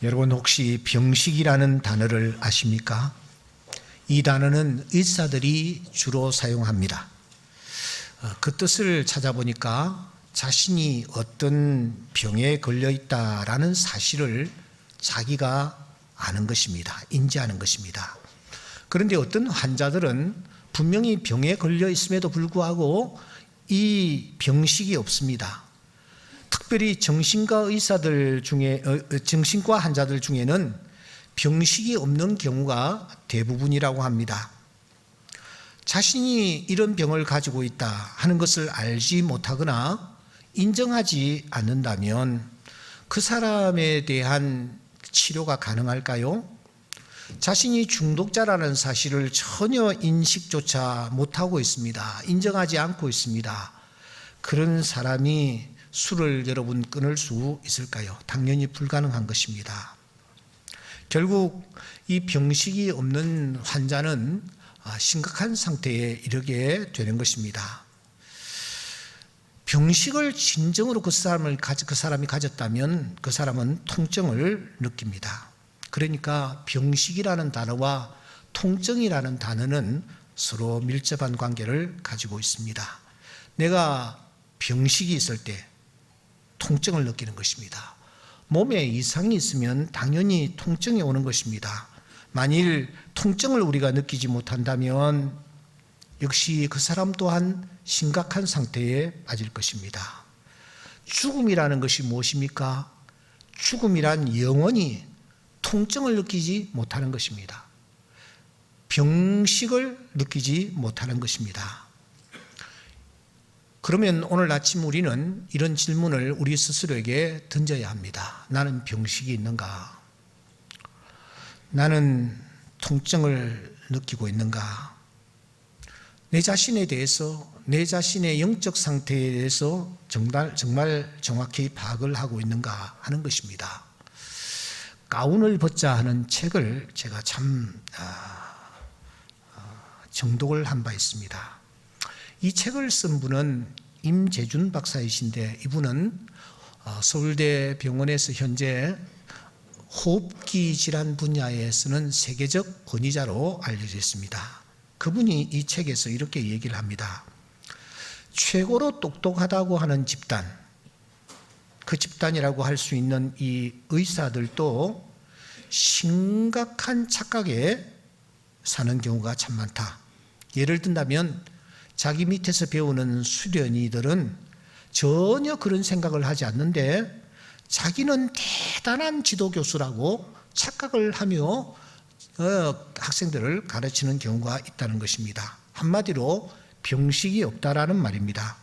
여러분 혹시 병식이라는 단어를 아십니까? 이 단어는 의사들이 주로 사용합니다. 그 뜻을 찾아보니까 자신이 어떤 병에 걸려 있다라는 사실을 자기가 아는 것입니다. 인지하는 것입니다. 그런데 어떤 환자들은 분명히 병에 걸려 있음에도 불구하고 이 병식이 없습니다. 특별히 정신과 환자들 중에는 병식이 없는 경우가 대부분이라고 합니다. 자신이 이런 병을 가지고 있다 하는 것을 알지 못하거나 인정하지 않는다면 그 사람에 대한 치료가 가능할까요? 자신이 중독자라는 사실을 전혀 인식조차 못하고 있습니다. 인정하지 않고 있습니다. 그런 사람이 술을 여러분 끊을 수 있을까요? 당연히 불가능한 것입니다. 결국 이 병식이 없는 환자는 심각한 상태에 이르게 되는 것입니다. 병식을 진정으로 그 사람이 가졌다면 그 사람은 통증을 느낍니다. 그러니까 병식이라는 단어와 통증이라는 단어는 서로 밀접한 관계를 가지고 있습니다. 내가 병식이 있을 때 통증을 느끼는 것입니다. 몸에 이상이 있으면 당연히 통증이 오는 것입니다. 만일 통증을 우리가 느끼지 못한다면 역시 그 사람 또한 심각한 상태에 빠질 것입니다. 죽음이라는 것이 무엇입니까? 죽음이란 영원히 통증을 느끼지 못하는 것입니다. 병식을 느끼지 못하는 것입니다. 그러면 오늘 아침 우리는 이런 질문을 우리 스스로에게 던져야 합니다. 나는 병식이 있는가? 나는 통증을 느끼고 있는가? 내 자신에 대해서, 내 자신의 영적 상태에 대해서 정말 정확히 파악을 하고 있는가 하는 것입니다. 가운을 벗자 하는 책을 제가 참 정독을 한 바 있습니다. 이 책을 쓴 분은 임재준 박사이신데 이분은 서울대 병원에서 현재 호흡기 질환 분야에서는 세계적 권위자로 알려져 있습니다. 그분이 이 책에서 이렇게 얘기를 합니다. 최고로 똑똑하다고 하는 집단, 그 집단이라고 할 수 있는 이 의사들도 심각한 착각에 사는 경우가 참 많다. 예를 든다면 자기 밑에서 배우는 수련이들은 전혀 그런 생각을 하지 않는데 자기는 대단한 지도교수라고 착각을 하며 학생들을 가르치는 경우가 있다는 것입니다. 한마디로 병식이 없다라는 말입니다.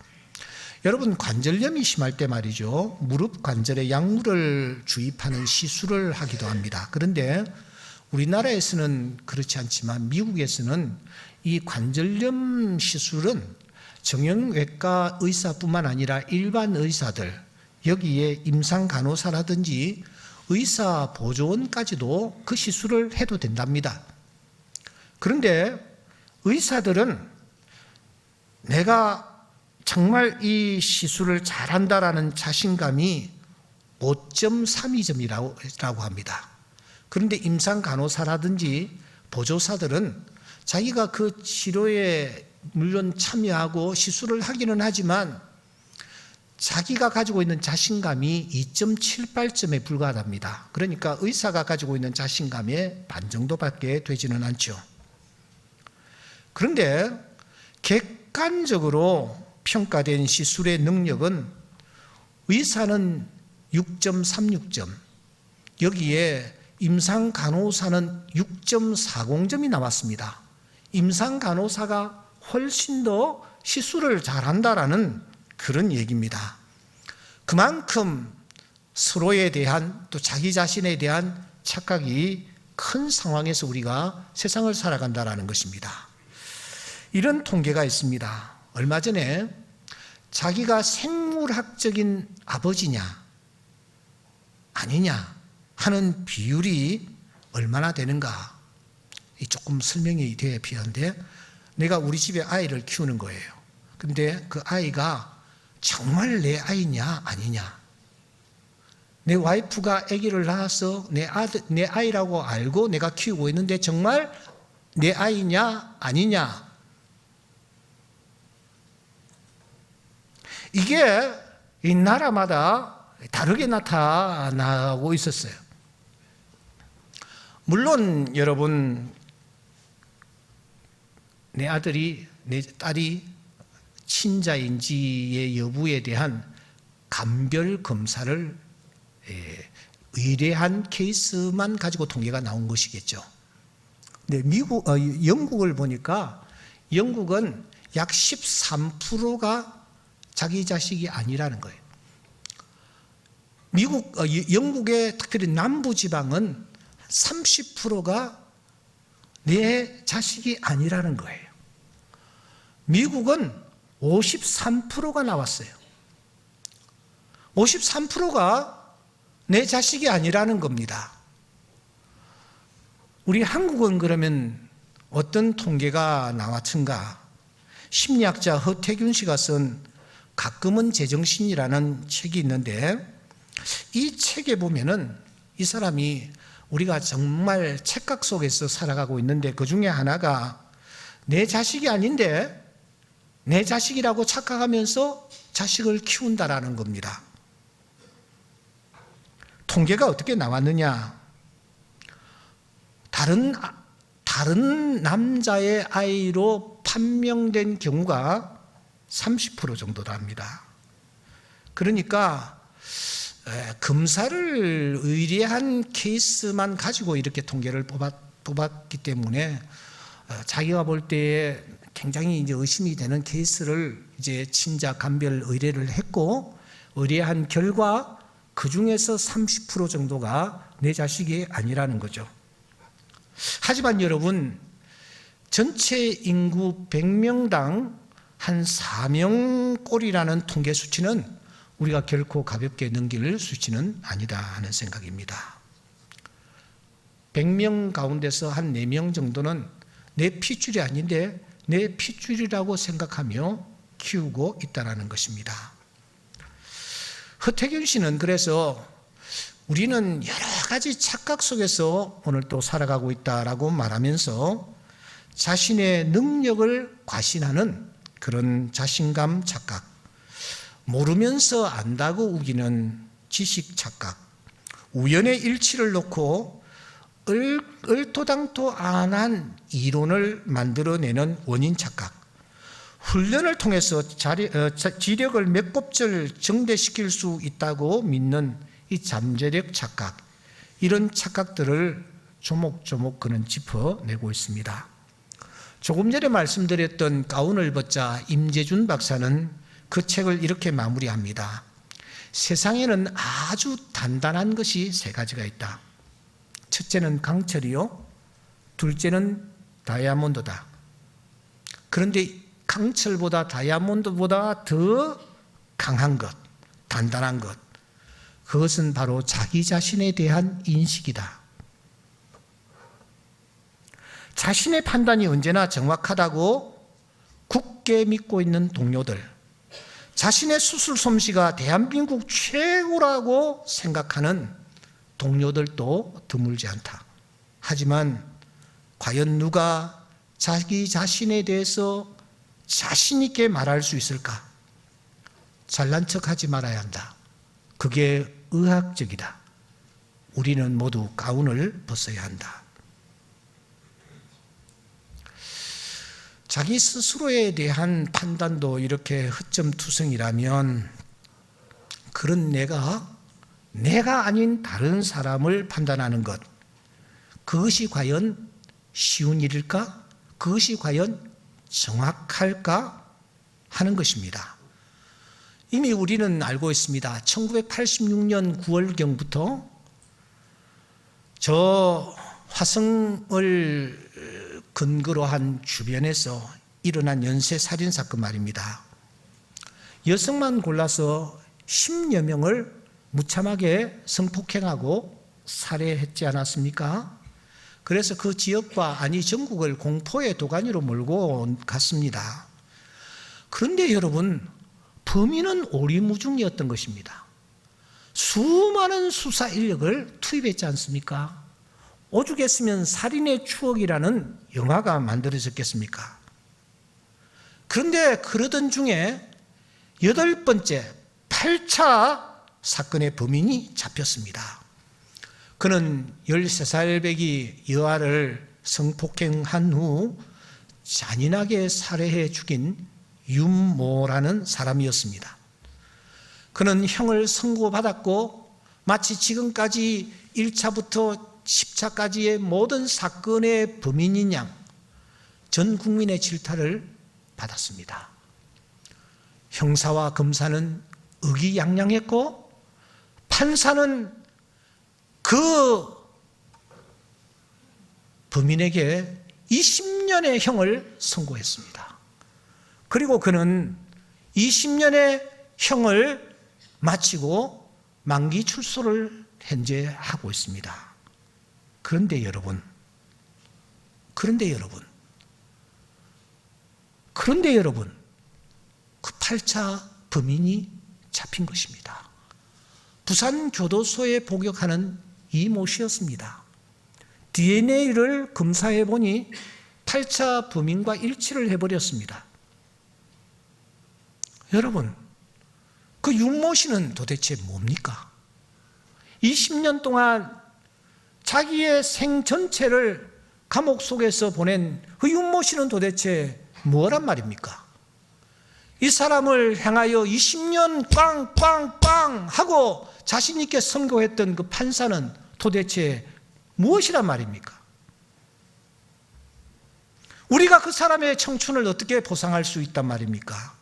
여러분 관절염이 심할 때 말이죠. 무릎 관절에 약물을 주입하는 시술을 하기도 합니다. 그런데 우리나라에서는 그렇지 않지만 미국에서는 이 관절염 시술은 정형외과 의사뿐만 아니라 일반 의사들, 여기에 임상간호사라든지 의사 보조원까지도 그 시술을 해도 된답니다. 그런데 의사들은 내가 정말 이 시술을 잘한다라는 자신감이 5.32점이라고 합니다. 그런데 임상간호사라든지 보조사들은 자기가 그 치료에 물론 참여하고 시술을 하기는 하지만 자기가 가지고 있는 자신감이 2.78점에 불과합니다. 그러니까 의사가 가지고 있는 자신감의 반 정도밖에 되지는 않죠. 그런데 객관적으로 평가된 시술의 능력은 의사는 6.36점, 여기에 임상간호사는 6.40점이 나왔습니다. 임상간호사가 훨씬 더 시술을 잘한다라는 그런 얘기입니다. 그만큼 서로에 대한 또 자기 자신에 대한 착각이 큰 상황에서 우리가 세상을 살아간다라는 것입니다. 이런 통계가 있습니다. 얼마 전에 자기가 생물학적인 아버지냐 아니냐 하는 비율이 얼마나 되는가 조금 설명이 돼야 필요한데 내가 우리 집에 아이를 키우는 거예요. 근데 그 아이가 정말 내 아이냐 아니냐 내 와이프가 아기를 낳아서 내 아이라고 알고 내가 키우고 있는데 정말 내 아이냐 아니냐, 이게 이 나라마다 다르게 나타나고 있었어요. 물론 여러분, 내 아들이 내 딸이 친자인지의 여부에 대한 감별 검사를 의뢰한 케이스만 가지고 통계가 나온 것이겠죠. 근데 영국을 보니까 영국은 약 13%가 자기 자식이 아니라는 거예요. 영국의 특별히 남부 지방은 30%가 내 자식이 아니라는 거예요. 미국은 53%가 나왔어요. 53%가 내 자식이 아니라는 겁니다. 우리 한국은 그러면 어떤 통계가 나왔던가? 심리학자 허태균 씨가 쓴 가끔은 제정신이라는 책이 있는데, 이 책에 보면은 이 사람이 우리가 정말 착각 속에서 살아가고 있는데, 그 중에 하나가 내 자식이 아닌데 내 자식이라고 착각하면서 자식을 키운다라는 겁니다. 통계가 어떻게 나왔느냐? 다른 남자의 아이로 판명된 경우가 30% 정도랍니다. 그러니까 검사를 의뢰한 케이스만 가지고 이렇게 통계를 뽑았기 때문에 자기가 볼 때에 굉장히 이제 의심이 되는 케이스를 이제 친자 감별 의뢰를 했고, 의뢰한 결과 그 중에서 30% 정도가 내 자식이 아니라는 거죠. 하지만 여러분, 전체 인구 100명당 한 4명꼴이라는 통계 수치는 우리가 결코 가볍게 넘길 수치는 아니다 하는 생각입니다. 100명 가운데서 한 4명 정도는 내 핏줄이 아닌데 내 핏줄이라고 생각하며 키우고 있다는 것입니다. 허태균 씨는 그래서 우리는 여러 가지 착각 속에서 오늘 또 살아가고 있다라고 말하면서 자신의 능력을 과신하는 그런 자신감 착각, 모르면서 안다고 우기는 지식 착각, 우연의 일치를 놓고 얼토당토 안 한 이론을 만들어내는 원인 착각, 훈련을 통해서 지력을 몇 곱절 증대시킬 수 있다고 믿는 이 잠재력 착각, 이런 착각들을 조목조목 그는 짚어내고 있습니다. 조금 전에 말씀드렸던 가운을 벗자 임재준 박사는 그 책을 이렇게 마무리합니다. 세상에는 아주 단단한 것이 3가지가 있다. 첫째는 강철이요, 둘째는 다이아몬드다. 그런데 강철보다 다이아몬드보다 더 강한 것, 단단한 것, 그것은 바로 자기 자신에 대한 인식이다. 자신의 판단이 언제나 정확하다고 굳게 믿고 있는 동료들, 자신의 수술 솜씨가 대한민국 최고라고 생각하는 동료들도 드물지 않다. 하지만 과연 누가 자기 자신에 대해서 자신 있게 말할 수 있을까? 잘난 척하지 말아야 한다. 그게 의학적이다. 우리는 모두 가운을 벗어야 한다. 자기 스스로에 대한 판단도 이렇게 허점투성이라면, 그런 내가 아닌 다른 사람을 판단하는 것, 그것이 과연 쉬운 일일까? 그것이 과연 정확할까? 하는 것입니다. 이미 우리는 알고 있습니다. 1986년 9월경부터 저 화성을 근거로 한 주변에서 일어난 연쇄살인 사건 말입니다. 여성만 골라서 10여 명을 무참하게 성폭행하고 살해했지 않았습니까? 그래서 그 지역과 아니 전국을 공포의 도가니로 몰고 갔습니다. 그런데 여러분, 범인은 오리무중이었던 것입니다. 수많은 수사 인력을 투입했지 않습니까? 오죽했으면 살인의 추억이라는 영화가 만들어졌겠습니까? 그런데 그러던 중에 8번째 8차 사건의 범인이 잡혔습니다. 그는 13살 배기 여아를 성폭행한 후 잔인하게 살해해 죽인 윤모라는 사람이었습니다. 그는 형을 선고받았고 마치 지금까지 1차부터 10차까지의 모든 사건의 범인인 양 전 국민의 질타를 받았습니다. 형사와 검사는 의기양양했고 판사는 그 범인에게 20년의 형을 선고했습니다. 그리고 그는 20년의 형을 마치고 만기 출소를 현재 하고 있습니다. 그런데 여러분, 그 8차 범인이 잡힌 것입니다. 부산 교도소에 복역하는 이모 씨였습니다. DNA를 검사해 보니 8차 범인과 일치를 해버렸습니다. 여러분, 그 윤모 씨는 도대체 뭡니까? 20년 동안 자기의 생 전체를 감옥 속에서 보낸 그 윤모 씨는 도대체 뭐란 말입니까? 이 사람을 향하여 20년 빵빵빵 하고 자신 있게 선고했던 그 판사는 도대체 무엇이란 말입니까? 우리가 그 사람의 청춘을 어떻게 보상할 수 있단 말입니까?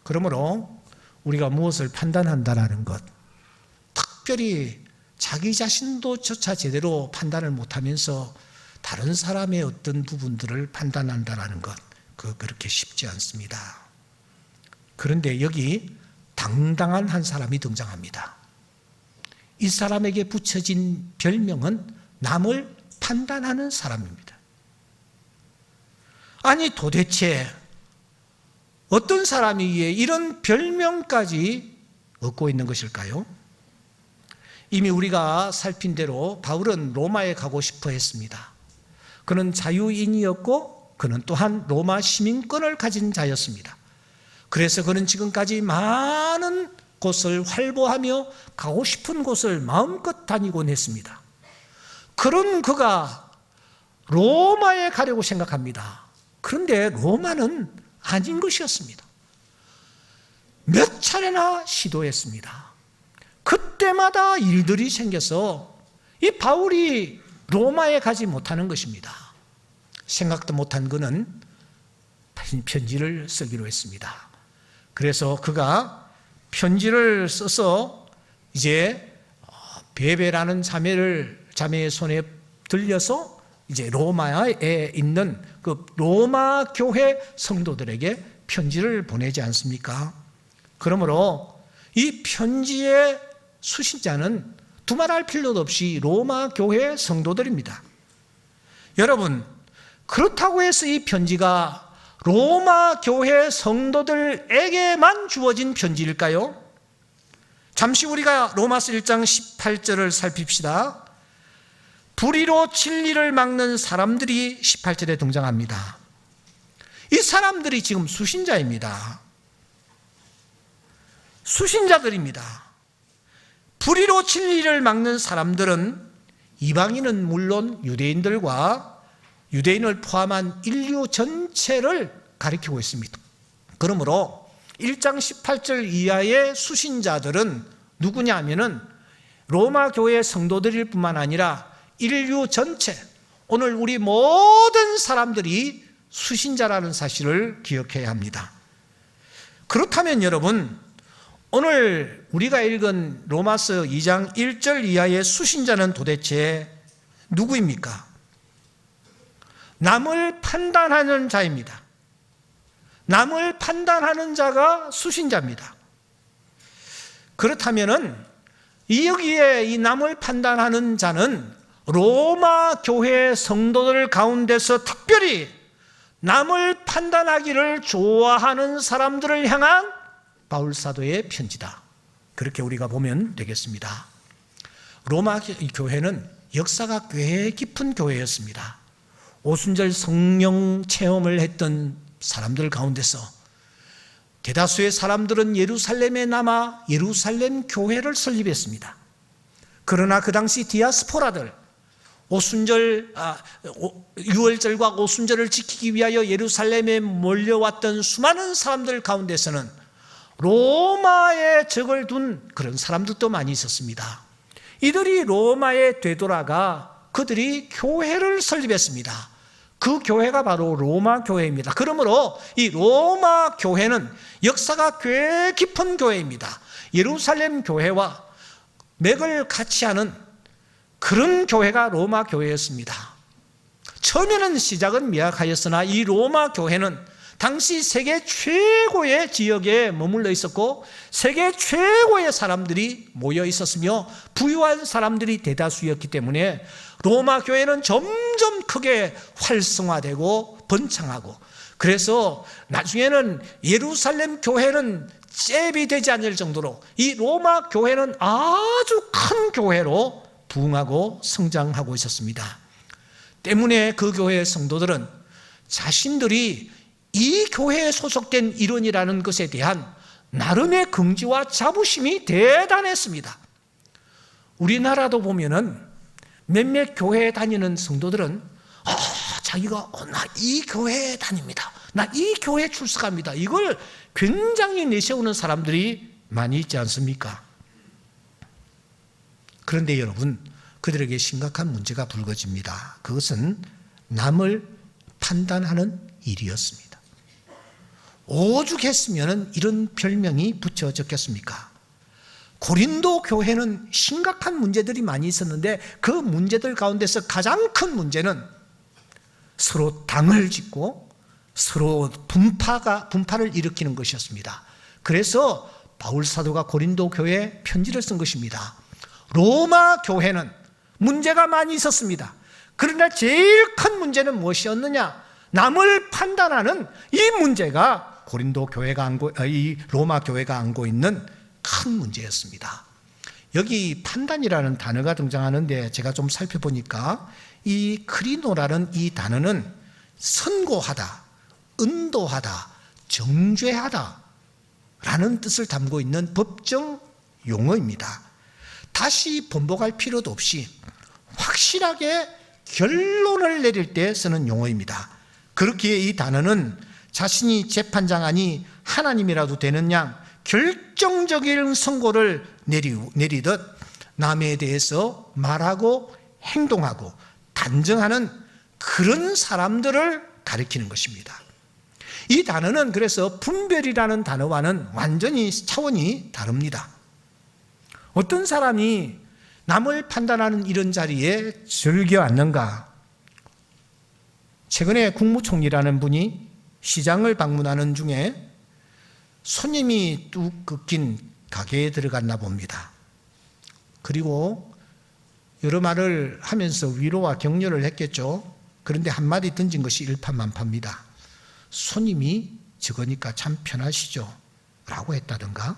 그러므로 우리가 무엇을 판단한다는 것, 특별히 자기 자신도 조차 제대로 판단을 못하면서 다른 사람의 어떤 부분들을 판단한다는 것, 그렇게 쉽지 않습니다. 그런데 여기 당당한 한 사람이 등장합니다. 이 사람에게 붙여진 별명은 남을 판단하는 사람입니다. 아니 도대체 어떤 사람이 이런 별명까지 얻고 있는 것일까요? 이미 우리가 살핀 대로 바울은 로마에 가고 싶어 했습니다. 그는 자유인이었고 그는 또한 로마 시민권을 가진 자였습니다. 그래서 그는 지금까지 많은 곳을 활보하며 가고 싶은 곳을 마음껏 다니곤 했습니다. 그런 그가 로마에 가려고 생각합니다. 그런데 로마는 아닌 것이었습니다. 몇 차례나 시도했습니다. 그때마다 일들이 생겨서 이 바울이 로마에 가지 못하는 것입니다. 생각도 못한 그는 편지를 쓰기로 했습니다. 그래서 그가 편지를 써서 이제 베베라는 자매의 손에 들려서 이제 로마에 있는 그 로마 교회 성도들에게 편지를 보내지 않습니까? 그러므로 이 편지의 수신자는 두말할 필요도 없이 로마 교회 성도들입니다. 여러분, 그렇다고 해서 이 편지가 로마 교회 성도들에게만 주어진 편지일까요? 잠시 우리가 로마서 1장 18절을 살핍시다. 불의로 진리를 막는 사람들이 18절에 등장합니다. 이 사람들이 지금 수신자입니다. 수신자들입니다. 불의로 진리를 막는 사람들은 이방인은 물론 유대인을 포함한 인류 전체를 가리키고 있습니다. 그러므로 1장 18절 이하의 수신자들은 누구냐 하면은 로마 교회 성도들일 뿐만 아니라 인류 전체, 오늘 우리 모든 사람들이 수신자라는 사실을 기억해야 합니다. 그렇다면 여러분, 오늘 우리가 읽은 로마서 2장 1절 이하의 수신자는 도대체 누구입니까? 남을 판단하는 자입니다. 남을 판단하는 자가 수신자입니다. 그렇다면은 여기에 이 남을 판단하는 자는 로마 교회 성도들 가운데서 특별히 남을 판단하기를 좋아하는 사람들을 향한 바울 사도의 편지다. 그렇게 우리가 보면 되겠습니다. 로마 교회는 역사가 꽤 깊은 교회였습니다. 오순절 성령 체험을 했던 사람들 가운데서 대다수의 사람들은 예루살렘에 남아 예루살렘 교회를 설립했습니다. 그러나 그 당시 디아스포라들, 유월절과 오순절을 지키기 위하여 예루살렘에 몰려왔던 수많은 사람들 가운데서는 로마에 적을 둔 그런 사람들도 많이 있었습니다. 이들이 로마에 되돌아가 그들이 교회를 설립했습니다. 그 교회가 바로 로마 교회입니다. 그러므로 이 로마 교회는 역사가 꽤 깊은 교회입니다. 예루살렘 교회와 맥을 같이 하는 그런 교회가 로마 교회였습니다. 처음에는 시작은 미약하였으나 이 로마 교회는 당시 세계 최고의 지역에 머물러 있었고 세계 최고의 사람들이 모여 있었으며 부유한 사람들이 대다수였기 때문에 로마 교회는 점점 크게 활성화되고 번창하고, 그래서 나중에는 예루살렘 교회는 잽이 되지 않을 정도로 이 로마 교회는 아주 큰 교회로 부흥하고 성장하고 있었습니다. 때문에 그 교회의 성도들은 자신들이 이 교회에 소속된 일원이라는 것에 대한 나름의 긍지와 자부심이 대단했습니다. 우리나라도 보면은 몇몇 교회에 다니는 성도들은 자기가 나 이 교회에 다닙니다, 나 이 교회에 출석합니다, 이걸 굉장히 내세우는 사람들이 많이 있지 않습니까? 그런데 여러분, 그들에게 심각한 문제가 불거집니다. 그것은 남을 판단하는 일이었습니다. 오죽했으면 이런 별명이 붙여졌겠습니까? 고린도 교회는 심각한 문제들이 많이 있었는데 그 문제들 가운데서 가장 큰 문제는 서로 당을 짓고 서로 분파를 일으키는 것이었습니다. 그래서 바울 사도가 고린도 교회에 편지를 쓴 것입니다. 로마 교회는 문제가 많이 있었습니다. 그러나 제일 큰 문제는 무엇이었느냐? 남을 판단하는 이 문제가 이 로마 교회가 안고 있는 큰 문제였습니다. 여기 판단이라는 단어가 등장하는데 제가 좀 살펴보니까 이 크리노라는 이 단어는 선고하다, 은도하다, 정죄하다 라는 뜻을 담고 있는 법정 용어입니다. 다시 번복할 필요도 없이 확실하게 결론을 내릴 때 쓰는 용어입니다. 그렇기에 이 단어는 자신이 재판장 아니 하나님이라도 되는 양 결정적인 선고를 내리듯 남에 대해서 말하고 행동하고 단정하는 그런 사람들을 가리키는 것입니다. 이 단어는 그래서 분별이라는 단어와는 완전히 차원이 다릅니다. 어떤 사람이 남을 판단하는 이런 자리에 즐겨 앉는가? 최근에 국무총리라는 분이 시장을 방문하는 중에 손님이 뚝 끊긴 가게에 들어갔나 봅니다. 그리고 여러 말을 하면서 위로와 격려를 했겠죠. 그런데 한마디 던진 것이 일파만파입니다. 손님이 적으니까 참 편하시죠? 라고 했다던가.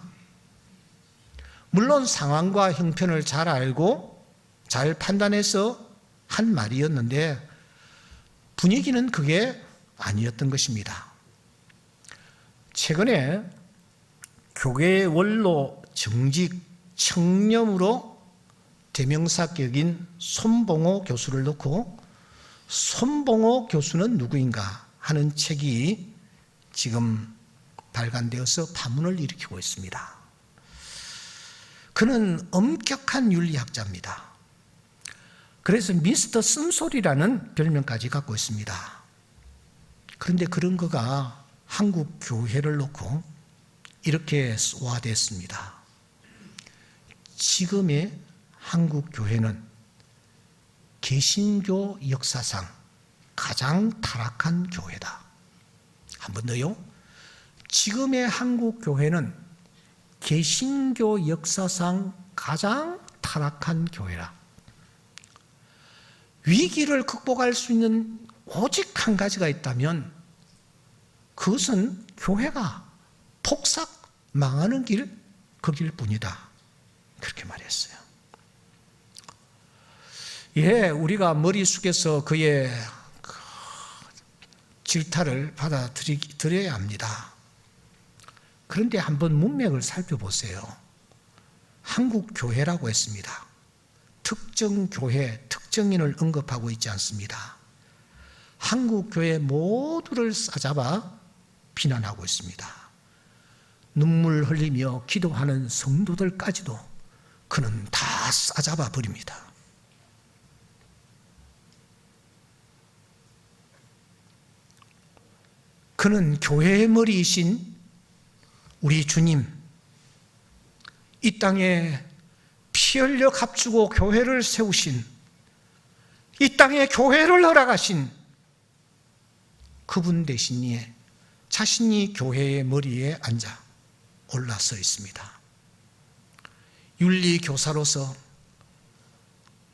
물론 상황과 형편을 잘 알고 잘 판단해서 한 말이었는데 분위기는 그게 아니었던 것입니다. 최근에 교계의 원로 정직 청렴으로 대명사격인 손봉호 교수를 놓고 손봉호 교수는 누구인가 하는 책이 지금 발간되어서 파문을 일으키고 있습니다. 그는 엄격한 윤리학자입니다. 그래서 미스터 쓴소리라는 별명까지 갖고 있습니다. 그런데 그런 거가 한국 교회를 놓고 이렇게 소화됐습니다. 지금의 한국 교회는 개신교 역사상 가장 타락한 교회다. 한 번 더요. 지금의 한국 교회는 개신교 역사상 가장 타락한 교회라. 위기를 극복할 수 있는 오직 한 가지가 있다면 그것은 교회가 폭삭 망하는 그 길 뿐이다. 그렇게 말했어요. 예, 우리가 머리 숙여서 그의 질타를 받아들여야 합니다. 그런데 한번 문맥을 살펴보세요. 한국 교회라고 했습니다. 특정 교회, 특정인을 언급하고 있지 않습니다. 한국 교회 모두를 싸잡아 비난하고 있습니다. 눈물 흘리며 기도하는 성도들까지도 그는 다 싸잡아 버립니다. 그는 교회의 머리이신 우리 주님, 이 땅에 피 흘려 값주고 교회를 세우신, 이 땅에 교회를 허락하신 그분 대신에 자신이 교회의 머리에 앉아 올라서 있습니다. 윤리교사로서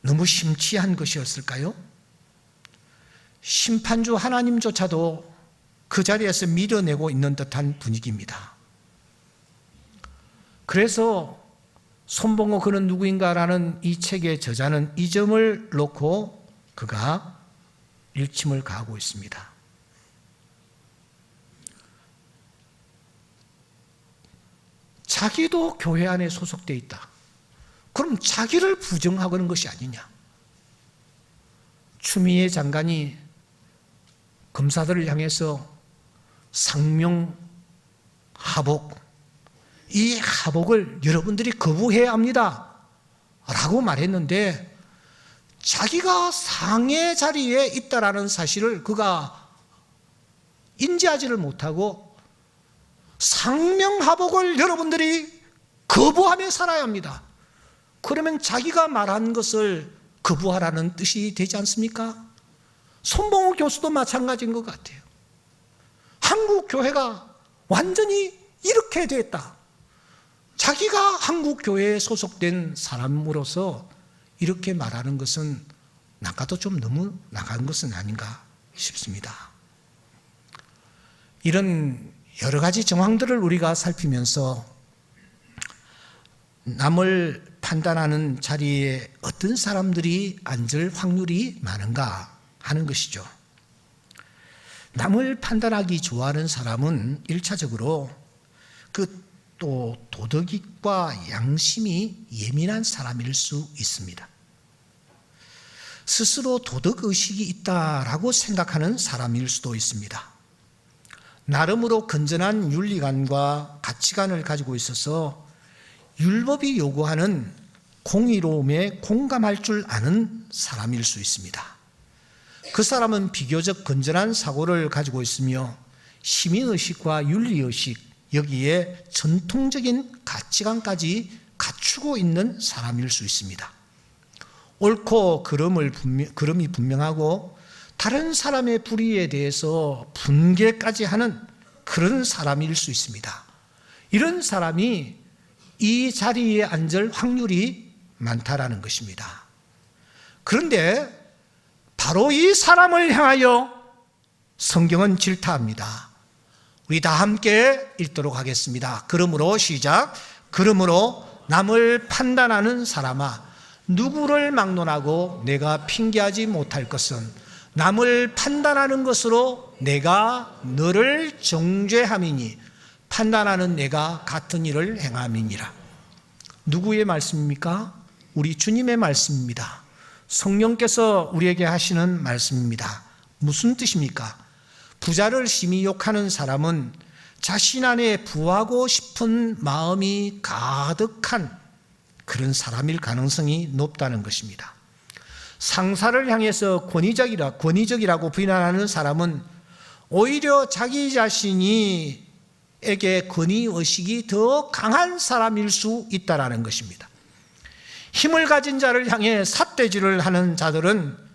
너무 심취한 것이었을까요? 심판주 하나님조차도 그 자리에서 밀어내고 있는 듯한 분위기입니다. 그래서 손봉호 그는 누구인가라는 이 책의 저자는 이 점을 놓고 그가 일침을 가하고 있습니다. 자기도 교회 안에 소속되어 있다. 그럼 자기를 부정하는 것이 아니냐? 추미애 장관이 검사들을 향해서 상명 하복, 이 하복을 여러분들이 거부해야 합니다 라고 말했는데 자기가 상의 자리에 있다라는 사실을 그가 인지하지를 못하고 상명하복을 여러분들이 거부하며 살아야 합니다. 그러면 자기가 말한 것을 거부하라는 뜻이 되지 않습니까? 손봉호 교수도 마찬가지인 것 같아요. 한국 교회가 완전히 이렇게 됐다. 자기가 한국 교회에 소속된 사람으로서 이렇게 말하는 것은 나가도 좀 너무 나간 것은 아닌가 싶습니다. 이런 여러 가지 정황들을 우리가 살피면서 남을 판단하는 자리에 어떤 사람들이 앉을 확률이 많은가 하는 것이죠. 남을 판단하기 좋아하는 사람은 1차적으로 또 도덕과 양심이 예민한 사람일 수 있습니다. 스스로 도덕의식이 있다라고 생각하는 사람일 수도 있습니다. 나름으로 건전한 윤리관과 가치관을 가지고 있어서 율법이 요구하는 공의로움에 공감할 줄 아는 사람일 수 있습니다. 그 사람은 비교적 건전한 사고를 가지고 있으며 시민의식과 윤리의식, 여기에 전통적인 가치관까지 갖추고 있는 사람일 수 있습니다. 옳고 그름이 분명하고 다른 사람의 불의에 대해서 분개까지 하는 그런 사람일 수 있습니다. 이런 사람이 이 자리에 앉을 확률이 많다라는 것입니다. 그런데 바로 이 사람을 향하여 성경은 질타합니다. 우리 다 함께 읽도록 하겠습니다. 그러므로 시작. 그러므로 남을 판단하는 사람아, 누구를 막론하고 내가 핑계하지 못할 것은 남을 판단하는 것으로 내가 너를 정죄함이니 판단하는 내가 같은 일을 행함이니라. 누구의 말씀입니까? 우리 주님의 말씀입니다. 성령께서 우리에게 하시는 말씀입니다. 무슨 뜻입니까? 부자를 심히 욕하는 사람은 자신 안에 부하고 싶은 마음이 가득한 그런 사람일 가능성이 높다는 것입니다. 상사를 향해서 권위적이라고 비난하는 사람은 오히려 자기 자신에게 권위의식이 더 강한 사람일 수 있다는 것입니다. 힘을 가진 자를 향해 삿대질을 하는 자들은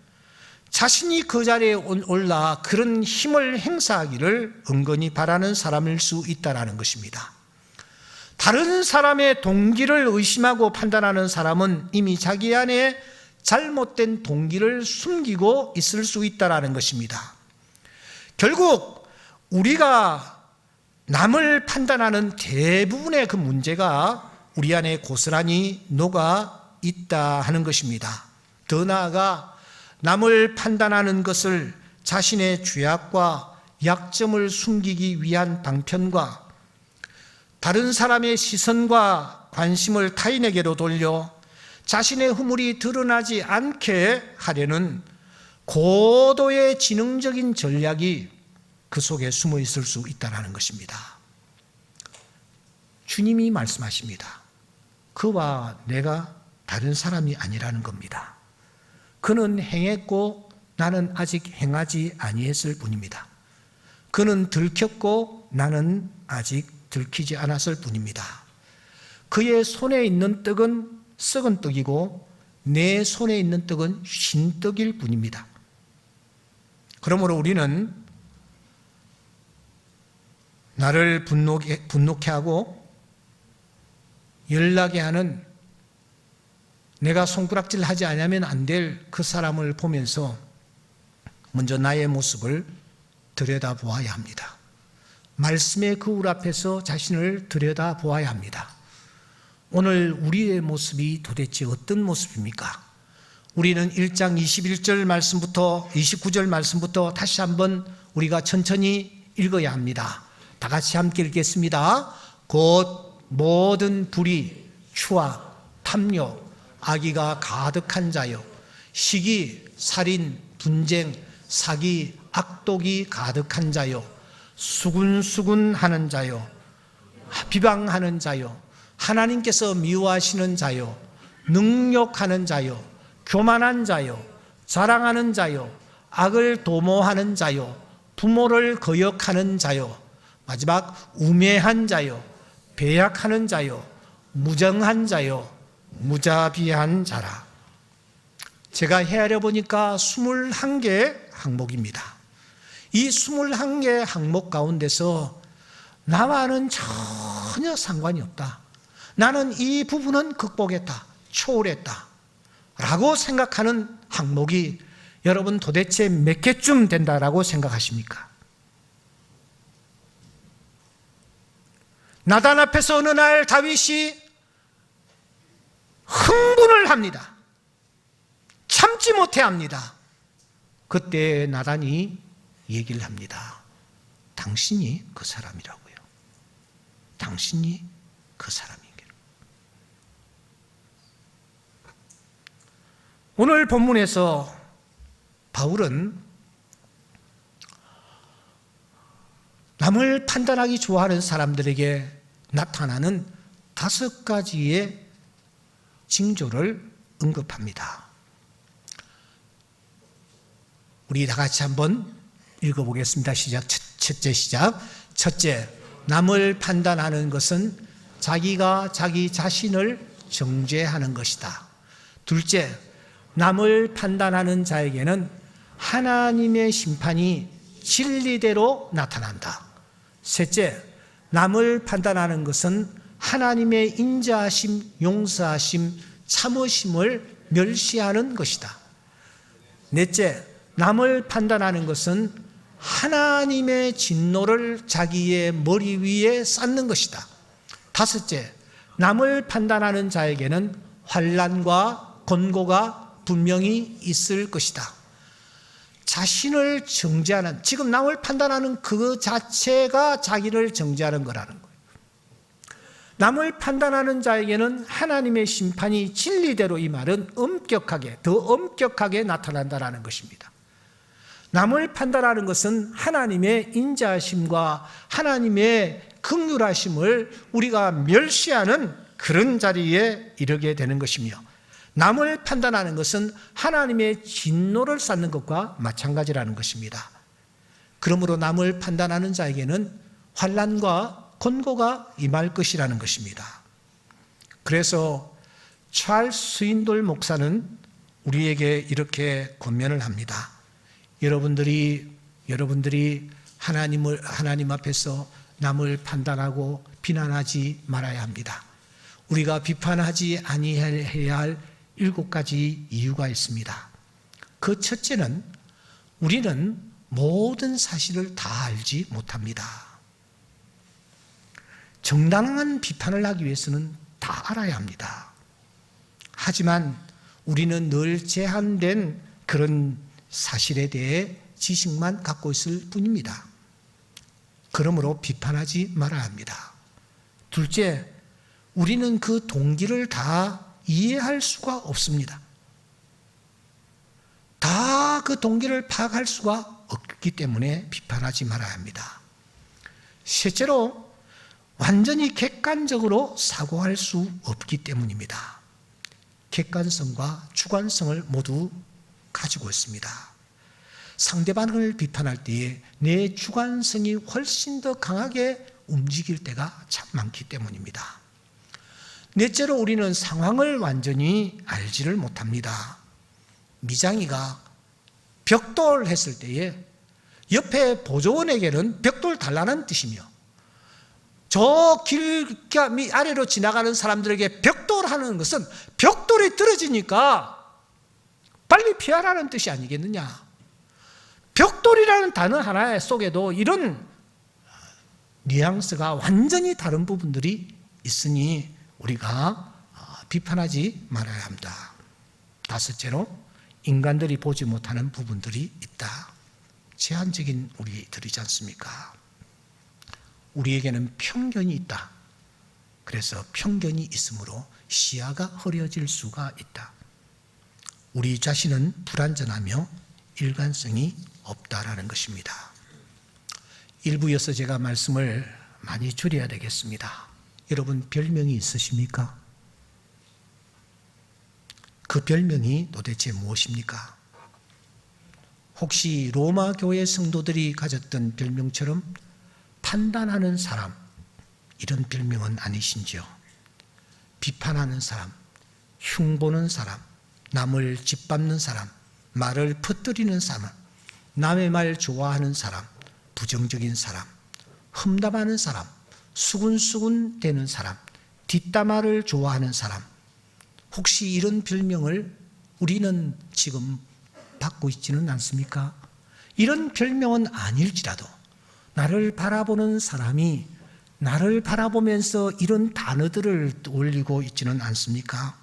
자신이 그 자리에 올라 그런 힘을 행사하기를 은근히 바라는 사람일 수 있다는 것입니다. 다른 사람의 동기를 의심하고 판단하는 사람은 이미 자기 안에 잘못된 동기를 숨기고 있을 수 있다는 것입니다. 결국 우리가 남을 판단하는 대부분의 그 문제가 우리 안에 고스란히 녹아 있다 하는 것입니다. 더 나아가 남을 판단하는 것을 자신의 죄악과 약점을 숨기기 위한 방편과 다른 사람의 시선과 관심을 타인에게로 돌려 자신의 허물이 드러나지 않게 하려는 고도의 지능적인 전략이 그 속에 숨어 있을 수 있다는 것입니다. 주님이 말씀하십니다. 그와 내가 다른 사람이 아니라는 겁니다. 그는 행했고 나는 아직 행하지 아니했을 뿐입니다. 그는 들켰고 나는 아직 들키지 않았을 뿐입니다. 그의 손에 있는 떡은 썩은 떡이고 내 손에 있는 떡은 신떡일 뿐입니다. 그러므로 우리는 나를 분노케 하고 열나게 하는, 내가 손가락질 하지 않으면 안 될 그 사람을 보면서 먼저 나의 모습을 들여다보아야 합니다. 말씀의 거울 앞에서 자신을 들여다보아야 합니다. 오늘 우리의 모습이 도대체 어떤 모습입니까? 우리는 1장 21절 말씀부터 29절 말씀부터 다시 한번 우리가 천천히 읽어야 합니다. 다 같이 함께 읽겠습니다. 곧 모든 불의, 추악, 탐욕, 악의가 가득한 자요, 시기, 살인, 분쟁, 사기, 악독이 가득한 자요, 수군수군하는 자요, 비방하는 자요, 하나님께서 미워하시는 자요, 능욕하는 자요, 교만한 자요, 자랑하는 자요, 악을 도모하는 자요, 부모를 거역하는 자요, 마지막 우매한 자요, 배약하는 자요, 무정한 자요, 무자비한 자라. 제가 헤아려 보니까 21개 항목입니다. 이 21개 항목 가운데서 나와는 전혀 상관이 없다, 나는 이 부분은 극복했다, 초월했다 라고 생각하는 항목이 여러분 도대체 몇 개쯤 된다라고 생각하십니까? 나단 앞에서 어느 날 다윗이 흥분을 합니다. 참지 못해 합니다. 그때 나단이 얘기를 합니다. 당신이 그 사람이라고요. 당신이 그 사람이에요. 오늘 본문에서 바울은 남을 판단하기 좋아하는 사람들에게 나타나는 5가지의 징조를 언급합니다. 우리 다 같이 한번 읽어보겠습니다. 시작. 첫째 시작. 첫째, 남을 판단하는 것은 자기가 자기 자신을 정죄하는 것이다. 둘째, 남을 판단하는 자에게는 하나님의 심판이 진리대로 나타난다. 셋째, 남을 판단하는 것은 하나님의 인자하심, 용서하심, 참으심을 멸시하는 것이다. 넷째, 남을 판단하는 것은 하나님의 진노를 자기의 머리 위에 쌓는 것이다. 다섯째, 남을 판단하는 자에게는 환난과 권고가 분명히 있을 것이다. 자신을 정죄하는, 지금 남을 판단하는 그 자체가 자기를 정죄하는 거라는 거예요. 남을 판단하는 자에게는 하나님의 심판이 진리대로, 이 말은 엄격하게, 더 엄격하게 나타난다는 것입니다. 남을 판단하는 것은 하나님의 인자하심과 하나님의 긍휼하심을 우리가 멸시하는 그런 자리에 이르게 되는 것이며, 남을 판단하는 것은 하나님의 진노를 쌓는 것과 마찬가지라는 것입니다. 그러므로 남을 판단하는 자에게는 환난과 권고가 임할 것이라는 것입니다. 그래서 찰스 스윈돌 목사는 우리에게 이렇게 권면을 합니다. 여러분들이 하나님 앞에서 남을 판단하고 비난하지 말아야 합니다. 우리가 비판하지 아니해야 할 7가지 이유가 있습니다. 그 첫째는 우리는 모든 사실을 다 알지 못합니다. 정당한 비판을 하기 위해서는 다 알아야 합니다. 하지만 우리는 늘 제한된 그런 사실에 대해 지식만 갖고 있을 뿐입니다. 그러므로 비판하지 말아야 합니다. 둘째, 우리는 그 동기를 다 이해할 수가 없습니다. 다 그 동기를 파악할 수가 없기 때문에 비판하지 말아야 합니다. 셋째로, 완전히 객관적으로 사고할 수 없기 때문입니다. 객관성과 주관성을 모두 가지고 있습니다. 상대방을 비판할 때에 내 주관성이 훨씬 더 강하게 움직일 때가 참 많기 때문입니다. 넷째로, 우리는 상황을 완전히 알지를 못합니다. 미장이가 벽돌했을 때에 옆에 보조원에게는 벽돌 달라는 뜻이며 저 길 아래로 지나가는 사람들에게 벽돌하는 것은 벽돌이 떨어지니까 빨리 피하라는 뜻이 아니겠느냐. 벽돌이라는 단어 하나 속에도 이런 뉘앙스가 완전히 다른 부분들이 있으니 우리가 비판하지 말아야 합니다. 다섯째로, 인간들이 보지 못하는 부분들이 있다. 제한적인 우리들이지 않습니까? 우리에게는 편견이 있다. 그래서 편견이 있으므로 시야가 흐려질 수가 있다. 우리 자신은 불완전하며 일관성이 없다라는 것입니다. 일부여서 제가 말씀을 많이 줄여야 되겠습니다. 여러분, 별명이 있으십니까? 그 별명이 도대체 무엇입니까? 혹시 로마 교회 성도들이 가졌던 별명처럼 판단하는 사람, 이런 별명은 아니신지요? 비판하는 사람, 흉보는 사람, 남을 짓밟는 사람, 말을 퍼뜨리는 사람, 남의 말 좋아하는 사람, 부정적인 사람, 험담하는 사람, 수군수군 대는 사람, 뒷담화를 좋아하는 사람, 혹시 이런 별명을 우리는 지금 받고 있지는 않습니까? 이런 별명은 아닐지라도 나를 바라보는 사람이 나를 바라보면서 이런 단어들을 떠올리고 있지는 않습니까?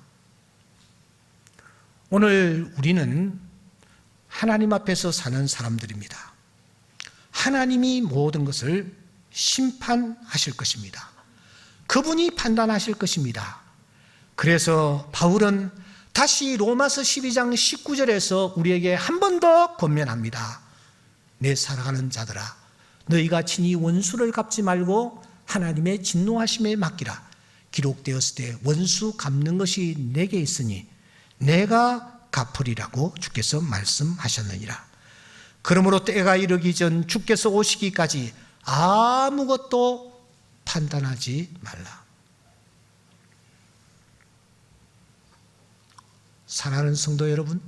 오늘 우리는 하나님 앞에서 사는 사람들입니다. 하나님이 모든 것을 심판하실 것입니다. 그분이 판단하실 것입니다. 그래서 바울은 다시 로마서 12장 19절에서 우리에게 한 번 더 권면합니다. 내 사랑하는 자들아, 너희가 친히 원수를 갚지 말고 하나님의 진노하심에 맡기라. 기록되었을 때 원수 갚는 것이 내게 있으니 내가 갚으리라고 주께서 말씀하셨느니라. 그러므로 때가 이르기 전 주께서 오시기까지 아무것도 판단하지 말라. 사랑하는 성도 여러분,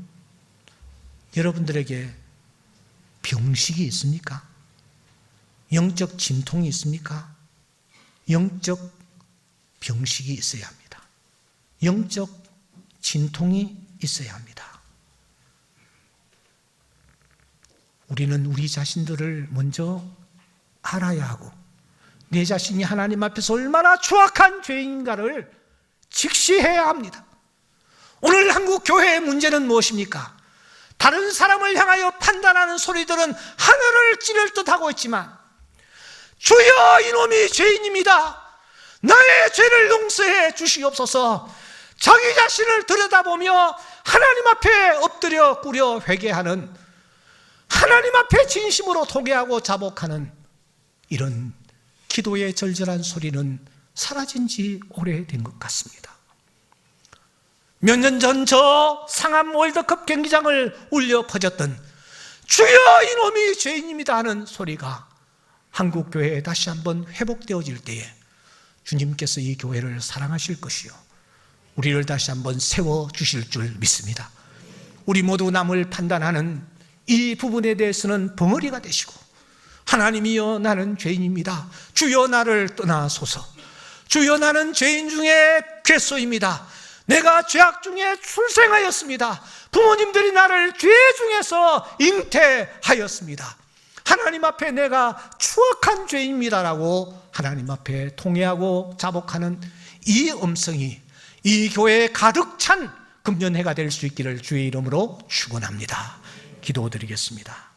여러분들에게 병식이 있습니까? 영적 진통이 있습니까? 영적 병식이 있어야 합니다. 영적 진통이 있어야 합니다. 우리는 우리 자신들을 먼저 알아야 하고 내 자신이 하나님 앞에서 얼마나 추악한 죄인가를 직시해야 합니다. 오늘 한국 교회의 문제는 무엇입니까? 다른 사람을 향하여 판단하는 소리들은 하늘을 찌를 듯 하고 있지만 주여 이놈이 죄인입니다. 나의 죄를 용서해 주시옵소서. 자기 자신을 들여다보며 하나님 앞에 엎드려 꾸려 회개하는, 하나님 앞에 진심으로 토개하고 자복하는 이런 기도의 절절한 소리는 사라진 지 오래된 것 같습니다. 몇 년 전 저 상암 월드컵 경기장을 울려 퍼졌던 주여 이놈이 죄인입니다 하는 소리가 한국 교회에 다시 한번 회복되어질 때에 주님께서 이 교회를 사랑하실 것이요 우리를 다시 한번 세워주실 줄 믿습니다. 우리 모두 남을 판단하는 이 부분에 대해서는 벙어리가 되시고 하나님이여 나는 죄인입니다. 주여 나를 떠나소서. 주여 나는 죄인 중에 괴소입니다. 내가 죄악 중에 출생하였습니다. 부모님들이 나를 죄 중에서 잉태하였습니다. 하나님 앞에 내가 추악한 죄인입니다라고 하나님 앞에 통회하고 자복하는 이 음성이 이 교회에 가득 찬 금년해가 될 수 있기를 주의 이름으로 축원합니다. 기도드리겠습니다.